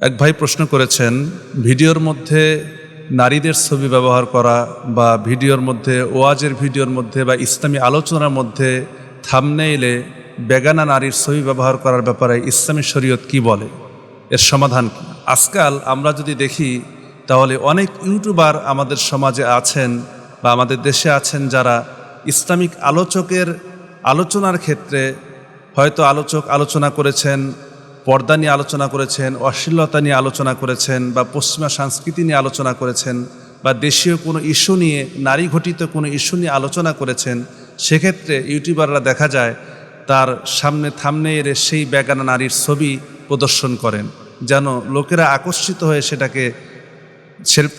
এক ভাই প্রশ্ন করেছেন, ভিডিওর মধ্যে নারীদের ছবি ব্যবহার করা বা ভিডিওর মধ্যে ওয়াজের ভিডিওর মধ্যে বা ইসলামী আলোচনার মধ্যে থাম্বনেইলে বেগানা নারীর ছবি ব্যবহার করার ব্যাপারে ইসলামী শরীয়ত কি বলে, এর সমাধান কি? আজকাল আমরা যদি দেখি তাহলে অনেক ইউটিউবার আমাদের সমাজে আছেন বা আমাদের দেশে আছেন যারা ইসলামিক আলোচকের আলোচনার ক্ষেত্রে হয়তো আলোচনা করেছেন, পর্দা নিয়ে আলোচনা করেছেন, অশ্লীলতা নিয়ে আলোচনা করেছেন বা পশ্চিমা সংস্কৃতি নিয়ে আলোচনা করেছেন বা দেশীয় কোনো ইস্যু নিয়ে, নারী ঘটিত কোনো ইস্যু নিয়ে আলোচনা করেছেন। সেক্ষেত্রে ইউটিউবাররা দেখা যায় তার সামনে থাম্বনেইলে সেই বেগানা নারীর ছবি প্রদর্শন করেন, যেন লোকেরা আকর্ষিত হয়ে সেটাকে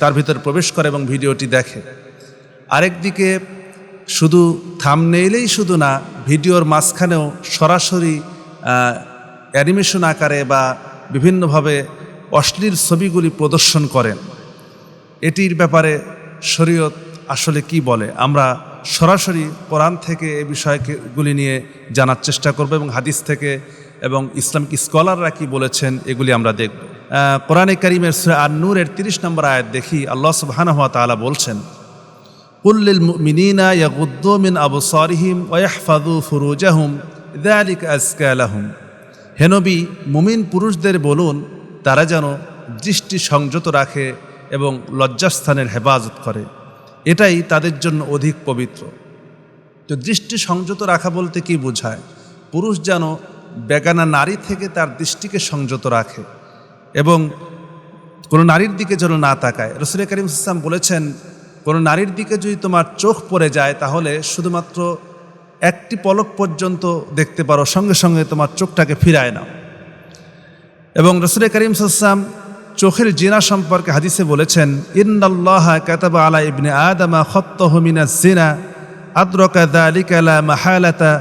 তার ভিতরে প্রবেশ করে এবং ভিডিওটি দেখে। আরেকদিকে শুধু থাম্বনেইলেই শুধু না, ভিডিওর মাঝখানেও সরাসরি অ্যানিমেশন আকারে বা বিভিন্নভাবে অশ্লীল ছবিগুলি প্রদর্শন করেন। এটির ব্যাপারে শরীয়ত আসলে কি বলে, আমরা সরাসরি কোরআন থেকে এই বিষয়গুলি নিয়ে জানার চেষ্টা করব এবং হাদিস থেকে এবং ইসলামিক স্কলাররা কি বলেছেন এগুলি আমরা দেখব। কোরআনে কারীমের সূরা আন-নূরের 30 নম্বর আয়াত দেখি, আল্লাহ সুবহানাহু ওয়া তাআলা বলছেন, কুল লিল মুমিনিনা ইয়াগুদ্দু মিন আবসারিহিম ওয়া ইয়াহফাযু ফুরুজাহুম যালিকা আযকা লাহুম। হে নবী, মুমিন পুরুষদের বলুন তারা যেন দৃষ্টি সংযত রাখে এবং লজ্জাস্থানের হেফাজত করে, এটাই তাদের জন্য অধিক পবিত্র। তো দৃষ্টি সংযত রাখা বলতে কি বোঝায়? পুরুষ যেন বেগানা নারী থেকে তার দৃষ্টিকে সংযত রাখে এবং কোনো নারীর দিকে যেন না তাকায়। রাসূল করিম সাল্লাল্লাহু আলাইহি ওয়াসাল্লাম বলেছেন, কোনো নারীর দিকে যদি তোমার চোখ পড়ে যায় তাহলে শুধুমাত্র একটি পলক পর্যন্ত দেখতে পারো, সঙ্গে সঙ্গে তোমার চোখটাকে ফিরায় নাও। এবং রাসূল করিম সাল্লাল্লাহু আলাইহি ওয়াসাল্লাম চোখের জিনা সম্পর্কে হাদিসে বলেছেন, ইন্নাল্লাহা কাতাবা আলা ইবনি আদমা খাত্তাহু মিনাজ জিনা আদরাকা যালিকা লা মাহালাতা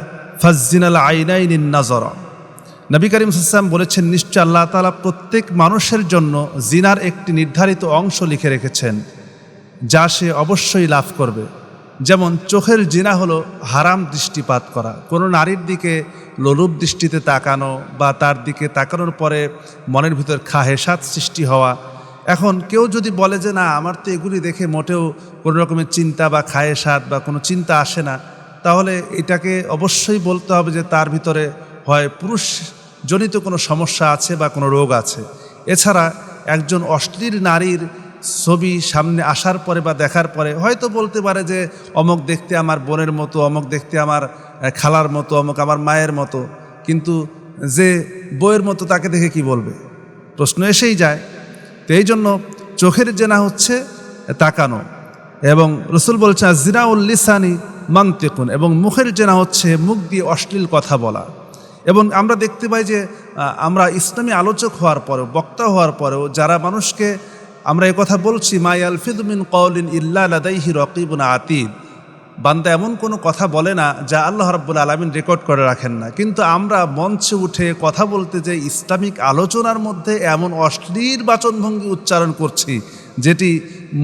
ফাজ্জিনাল আইনাইনিন নাযরা। নবী করিম সাল্লাল্লাহু আলাইহি ওয়াসাল্লাম বলেছেন, নিশ্চয় আল্লাহ তাআলা প্রত্যেক মানুষের জন্য জিনার একটি নির্ধারিত অংশ লিখে রেখেছেন যা সে অবশ্যই লাভ করবে। যেমন চোখের জিনা হলো হারাম দৃষ্টিপাত করা, কোনো নারীর দিকে লোলুপ দৃষ্টিতে তাকানো বা তার দিকে তাকানোর পরে মনের ভিতর খাহেসাত সৃষ্টি হওয়া। এখন কেউ যদি বলে যে না, আমার তো এগুলি দেখে মোটেও কোনো রকমের চিন্তা বা খাহেসাত বা কোনো চিন্তা আসে না, তাহলে এটাকে অবশ্যই বলতে হবে যে তার ভিতরে হয় পুরুষজনিত কোনো সমস্যা আছে বা কোনো রোগ আছে। এছাড়া একজন অশ্লীল নারীর ছবি সামনে আসার পরে বা দেখার পরে হয়তো বলতে পারে যে অমুক দেখতে আমার বোনের মতো, অমুক দেখতে আমার খালার মতো, অমুক আমার মায়ের মতো, কিন্তু যে বইয়ের মতো তাকে দেখে কি বলবে, প্রশ্ন এসেই যায়। তো এই জন্য চোখের জেনা হচ্ছে তাকানো, এবং রাসূল বলছেন জিনাউল লিসানি মানতিকুন, এবং মুখের জেনা হচ্ছে মুখ দিয়ে অশ্লীল কথা বলা। এবং আমরা দেখতে পাই যে আমরা ইসলামী আলোচক হওয়ার পরেও, বক্তা হওয়ার পরেও যারা মানুষকে আমরা কথা বলছি, মা ইয়ালফিযু মিন কওলিন ইল্লা লাদাইহি রাকিবুন আতীদ, বান্দা এমন কোনো কথা বলে না যা আল্লাহ রাব্বুল আলামিন রেকর্ড করে রাখেন না। কিন্তু আমরা মঞ্চে উঠে কথা বলতে যে ইসলামিক আলোচনার মধ্যে এমন অশ্লীল বাচনভঙ্গি উচ্চারণ করছি যেটি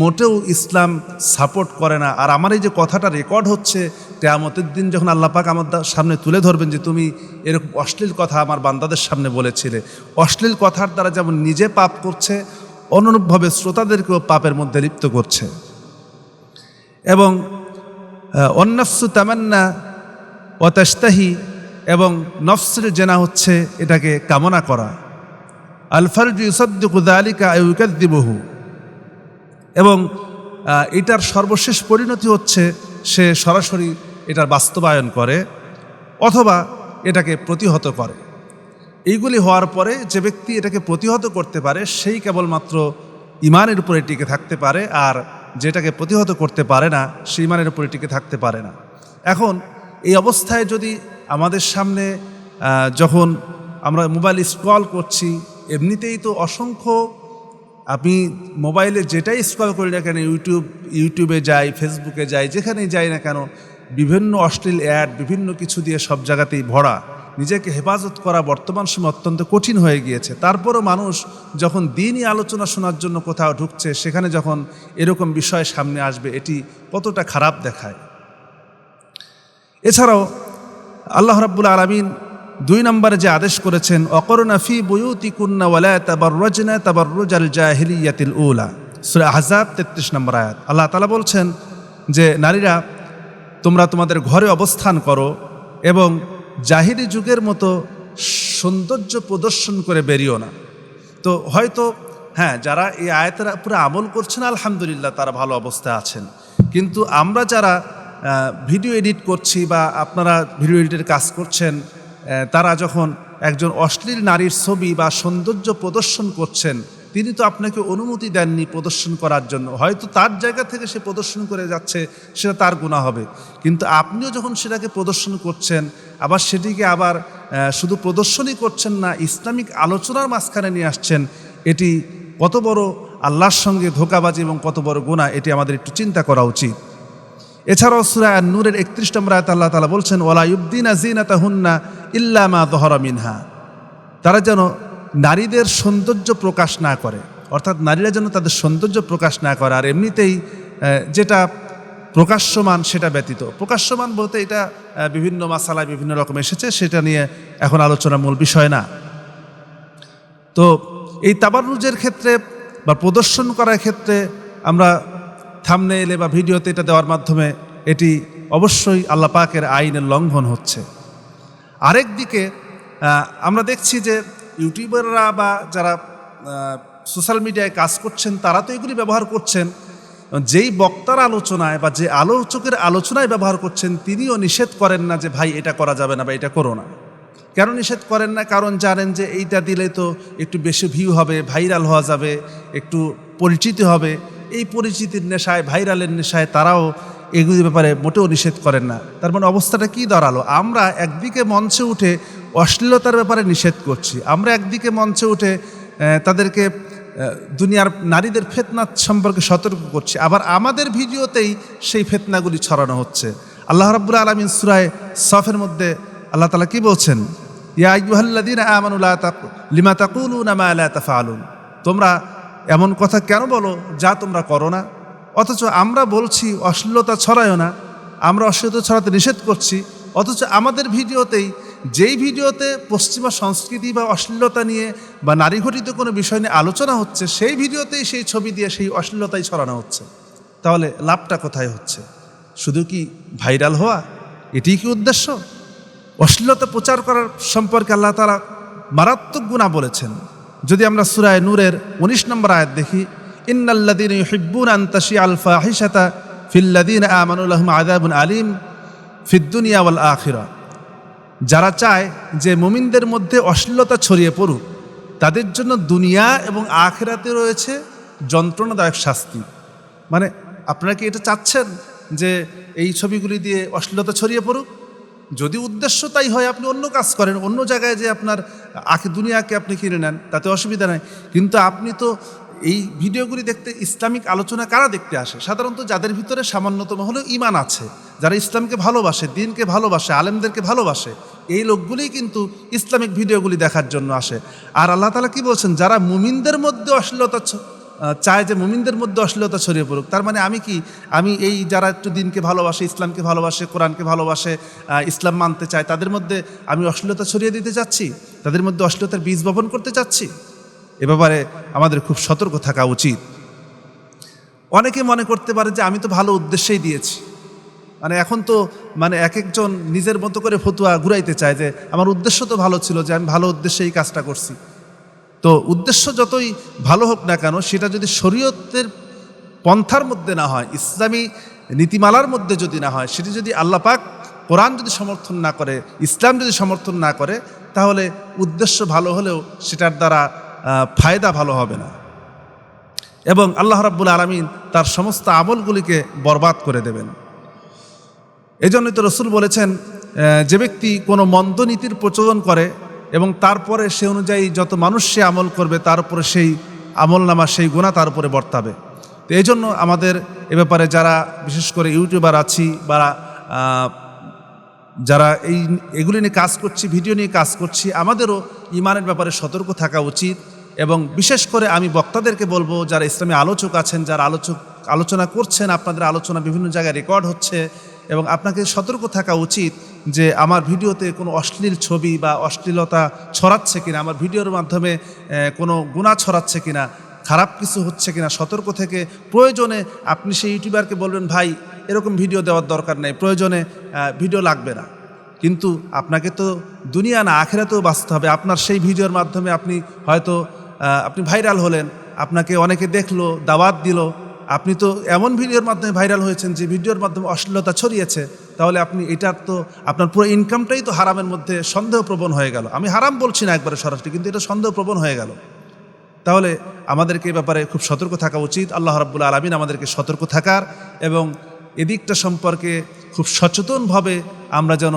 মোটেও ইসলাম সাপোর্ট করে না। আর আমার এই যে কথাটা রেকর্ড হচ্ছে, কিয়ামতের দিন যখন আল্লাহ পাক আমার সামনে তুলে ধরবেন যে তুমি এরকম অশ্লীল কথা আমার বান্দাদের সামনে বলেছিলে, অশ্লীল কথার দ্বারা যেমন নিজে পাপ করছে, অনুরূপভাবে শ্রোতাদেরকেও পাপের মধ্যে লিপ্ত করছে। এবং অন্নাফসু তামান্না ওয়া তাশতাহি, এবং নফসের জেনা হচ্ছে এটাকে কামনা করা। আল ফারজু ইউসাদ্দিকু যালিকা আও ইউকাযযিবুহু, এবং এটার সর্বশেষ পরিণতি হচ্ছে সে সরাসরি এটার বাস্তবায়ন করে অথবা এটাকে প্রতিহত করে। এইগুলি হওয়ার পরে যে ব্যক্তি এটাকে প্রতিহত করতে পারে সেই কেবলমাত্র ইমানের উপরে টিকে থাকতে পারে, আর যেটাকে প্রতিহত করতে পারে না সে ইমানের উপরে টিকে থাকতে পারে না। এখন এই অবস্থায় যদি আমাদের সামনে যখন আমরা মোবাইল স্ক্রল করছি, এমনিতেই তো অসংখ্য, আমি মোবাইলে যেটাই স্ক্রল করি না কেন, ইউটিউবে যাই, ফেসবুকে যাই, যেখানেই যাই না কেন, বিভিন্ন অশ্লীল অ্যাড, বিভিন্ন কিছু দিয়ে সব জায়গাতেই ভরা। নিজেকে হেফাজত করা বর্তমান সময় অত্যন্ত কঠিন হয়ে গিয়েছে। তারপরও মানুষ যখন দ্বীনি আলোচনা শোনার জন্য কোথাও ঢুকছে, সেখানে যখন এরকম বিষয় সামনে আসবে, এটি কতটা খারাপ দেখায়। এছাড়াও আল্লাহ রাব্বুল আলামিন 2 নম্বরে যে আদেশ করেছেন অকরনা ফি বুয়ুতিকুন্না ওয়ালা তাবাররাজনা তাবাররুজাল জাহিলিয়াতিল উলা, সূরা আহজাব 33 নম্বর আয়াত। আল্লাহ তাআলা বলছেন যে নারীরা তোমরা তোমাদের ঘরে অবস্থান করো এবং জাহিলি যুগের মতো সৌন্দর্য প্রদর্শন করে বেরিও না। তো হয়তো হ্যাঁ, যারা এই আয়াতের উপরে আমল করছেন আলহামদুলিল্লাহ তারা ভালো অবস্থায় আছেন, কিন্তু আমরা যারা ভিডিও এডিট করছি বা আপনারা ভিডিও এডিটের কাজ করছেন, তারা যখন একজন অশ্লীল নারীর ছবি বা সৌন্দর্য প্রদর্শন করছেন, তিনি তো আপনাকে অনুমতি দেননি প্রদর্শন করার জন্য, হয়তো তার জায়গা থেকে সে প্রদর্শন করে যাচ্ছে, সেটা তার গুনাহ হবে। কিন্তু আপনিও যখন সেটাকে প্রদর্শন করছেন, আবার সেটিকে আবার শুধু প্রদর্শনই করছেন না, ইসলামিক আলোচনার মাঝখানে নিয়ে আসছেন, এটি কত বড় আল্লাহর সঙ্গে ধোঁকাবাজি এবং কত বড় গুনাহ, এটি আমাদের একটু চিন্তা করা উচিত। এছাড়াও সূরা আন-নূরের 31 নম্বর আয়াতে আল্লাহ তাআলা বলছেন ওয়ালা ইউবদিনা যিনাতাহুন্না ইল্লা মা যাহারা মিনহা, তারা যেন নারীদের সৌন্দর্য প্রকাশ না করে, অর্থাৎ নারীরা যেন তাদের সৌন্দর্য প্রকাশ না করে, আর এমনিতেই যেটা প্রকাশ্যমান সেটা ব্যতীত। প্রকাশ্যমান বলতে এটা বিভিন্ন মাসালায় বিভিন্ন রকম এসেছে, সেটা নিয়ে এখন আলোচনার মূল বিষয় না। তো এই তাবাররুজের ক্ষেত্রে বা প্রদর্শন করার ক্ষেত্রে আমরা থাম্বনেইলে বা ভিডিওতে এটা দেওয়ার মাধ্যমে এটি অবশ্যই আল্লাহ পাকের আইনের লঙ্ঘন হচ্ছে। আরেক দিকে আমরা দেখছি যে ইউটিউবাররা বা যারা সোশ্যাল মিডিয়ায় কাজ করছেন তারা তো এগুলি ব্যবহার করছেন, যেই বক্তার আলোচনায় বা যে আলোচকের আলোচনায় ব্যবহার করছেন তিনিও নিষেধ করেন না যে ভাই এটা করা যাবে না বা এটা করো না। কেন নিষেধ করেন না? কারণ জানেন যে এইটা দিলে তো একটু বেশি ভিউ হবে, ভাইরাল হওয়া যাবে, একটু পরিচিতি হবে। এই পরিচিতির নেশায়, ভাইরালের নেশায় তারাও এগুলির ব্যাপারে মোটেও নিষেধ করেন না। তার মানে অবস্থাটা কি দাঁড়ালো? আমরা একদিকে মঞ্চে উঠে অশ্লীলতার ব্যাপারে নিষেধ করছি, আমরা একদিকে মঞ্চে উঠে তাদেরকে দুনিয়ার নারীদের ফিতনা সম্পর্কে সতর্ক করছি, আবার আমাদের ভিডিওতেই সেই ফিতনাগুলি ছড়ানো হচ্ছে। আল্লাহ রাব্বুল আলামিন সূরা সফের মধ্যে আল্লাহ তাআলা কি বলছেন? ইয়া আইয়ুহাল্লাযীনা আমানু লিমা তাকুলুনা মা লা তাফআলুন, তোমরা এমন কথা কেন বলো যা তোমরা করো না। অথচ আমরা বলছি অশ্লীলতা ছড়ায়ও না, আমরা অশ্লীলতা ছড়াতে নিষেধ করছি, অথচ আমাদের ভিডিওতেই, যেই ভিডিওতে পশ্চিমা সংস্কৃতি বা অশ্লীলতা নিয়ে বা নারী ঘটিত কোনো বিষয় নিয়ে আলোচনা হচ্ছে, সেই ভিডিওতেই সেই ছবি দিয়ে সেই অশ্লীলতাই ছড়ানো হচ্ছে। তাহলে লাভটা কোথায় হচ্ছে? শুধু কি ভাইরাল হওয়া, এটিই কি উদ্দেশ্য? অশ্লীলতা প্রচার করার সম্পর্কে আল্লাহ তাআলা মারাত্মক গুনাহ বলেছেন। যদি আমরা সূরা নূরের 19 নম্বর আয়াত দেখি, ইন্নাল্লাযীনা ইউহিব্বুনা আন তাশিআল ফাহিশাতা ফিল্লাযীনা আমানু লাহুম আযাবুন আলীম ফিদ দুনিয়া ওয়াল আখিরাহ, যারা চায় যে মুমিনদের মধ্যে অশ্লীলতা ছড়িয়ে পড়ুক, তাদের জন্য দুনিয়া এবং আখিরাতে রয়েছে যন্ত্রণাদায়ক শাস্তি। মানে আপনারা কি এটা চাচ্ছেন যে এই ছবিগুলি দিয়ে অশ্লীলতা ছড়িয়ে পড়ুক? যদি উদ্দেশ্য তাই হয়, আপনি অন্য কাজ করেন, অন্য জায়গায় যে আপনার দুনিয়াকে আপনি কিনে নেন, তাতে অসুবিধা নাই। কিন্তু আপনি তো এই ভিডিওগুলি দেখতে, ইসলামিক আলোচনা কারা দেখতে আসে? সাধারণত যাদের ভিতরে সামান্যতম হলেও ঈমান আছে, যারা ইসলামকে ভালোবাসে, দ্বীনকে ভালোবাসে, আলেমদেরকে ভালোবাসে, এই লোকগুলিই কিন্তু ইসলামিক ভিডিওগুলি দেখার জন্য আসে। আর আল্লাহ তাআলা কি বলছেন? যারা মুমিনদের মধ্যে অশ্লীলতা চায় যে মুমিনদের মধ্যে অশ্লীলতা ছড়িয়ে পড়ুক, তার মানে আমি এই যারা একটু দ্বীনকে ভালোবাসে, ইসলামকে ভালোবাসে, কোরআনকে ভালোবাসে, ইসলাম মানতে চায়, তাদের মধ্যে আমি অশ্লীলতা ছড়িয়ে দিতে চাচ্ছি, তাদের মধ্যে অশ্লীলতার বীজ বপন করতে চাচ্ছি। এ ব্যাপারে আমাদের খুব সতর্ক থাকা উচিত। অনেকে মনে করতে পারে যে আমি তো ভালো উদ্দেশ্যেই দিয়েছি, মানে এখন তো এক একজন নিজের মতো করে ফতুয়া ঘুরাইতে চায় যে আমার উদ্দেশ্য তো ভালো ছিল, যে আমি ভালো উদ্দেশ্যে এই কাজটা করছি। তো উদ্দেশ্য যতই ভালো হোক না কেন, সেটা যদি শরীয়তের পন্থার মধ্যে না হয়, ইসলামী নীতিমালার মধ্যে যদি না হয়, সেটি যদি আল্লাহ পাক কোরআন যদি সমর্থন না করে, ইসলাম যদি সমর্থন না করে, তাহলে উদ্দেশ্য ভালো হলেও সেটার দ্বারা ফায়দা ভালো হবে না, এবং আল্লাহ রাব্বুল আলামিন তার সমস্ত আমলগুলিকে বরবাদ করে দেবেন। এজন্যই তো রাসূল বলেছেন, যে ব্যক্তি কোনো মন্দ নীতির প্রচলন করে এবং তারপরে সে অনুযায়ী যত মানুষ সে আমল করবে, তার উপরে সেই আমলনামা, সেই গুনাহ তার উপরে বর্তাবে। তো এই জন্য আমাদের এ ব্যাপারে যারা বিশেষ করে ইউটিউবার আছি বা যারা এগুলি নিয়ে কাজ করছি, ভিডিও নিয়ে কাজ করছি, আমাদেরও ঈমানের ব্যাপারে সতর্ক থাকা উচিত। এবং বিশেষ করে আমি বক্তাদেরকে বলবো, যারা ইসলামী আলোচক আছেন, যারা আলোচনা করছেন, আপনাদের আলোচনা বিভিন্ন জায়গায় রেকর্ড হচ্ছে, এবং আপনাকে সতর্ক থাকা উচিত যে আমার ভিডিওতে কোনো অশ্লীল ছবি বা অশ্লীলতা ছড়াচ্ছে কিনা, আমার ভিডিওর মাধ্যমে কোনো গুনাহ ছড়াচ্ছে কিনা, খারাপ কিছু হচ্ছে কিনা সতর্ক থেকে প্রয়োজনে আপনি সেই ইউটিউবারকে বলবেন, ভাই এরকম ভিডিও দেওয়ার দরকার নেই, প্রয়োজনে ভিডিও লাগবে না। কিন্তু আপনাকে তো দুনিয়া না আখিরাতেও বাঁচতে হবে। আপনার সেই ভিডিওর মাধ্যমে আপনি হয়তো আপনি ভাইরাল হলেন, আপনাকে অনেকে দেখলো, দাওয়াত দিল, আপনি তো এমন ভিডিওর মাধ্যমে ভাইরাল হয়েছেন যে ভিডিওর মাধ্যমে অশ্লীলতা ছড়িয়েছে, তাহলে আপনি এটার তো আপনার পুরো ইনকামটাই তো হারামের মধ্যে সন্দেহপ্রবণ হয়ে গেল। আমি হারাম বলছি না একবারে সরাসরি, কিন্তু এটা সন্দেহপ্রবণ হয়ে গেল। তাহলে আমাদেরকে এ ব্যাপারে খুব সতর্ক থাকা উচিত। আল্লাহ রাব্বুল আলামিন আমাদেরকে সতর্ক থাকার এবং এদিকটা সম্পর্কে খুব সচেতনভাবে আমরা যেন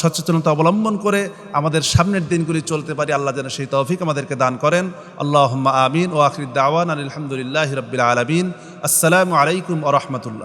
সচেতনতা অবলম্বন করে আমাদের সামনের দিনগুলি চলতে পারি। আল্লাহ যেন সেই তৌফিক আমাদেরকে দান করেন। আল্লাহুম্মা আমিন। ও আখির দাওয়ানা আলহামদুলিল্লাহি রাব্বিল আলামিন। আসসালামু আলাইকুম ওয়া রাহমাতুল্লাহ।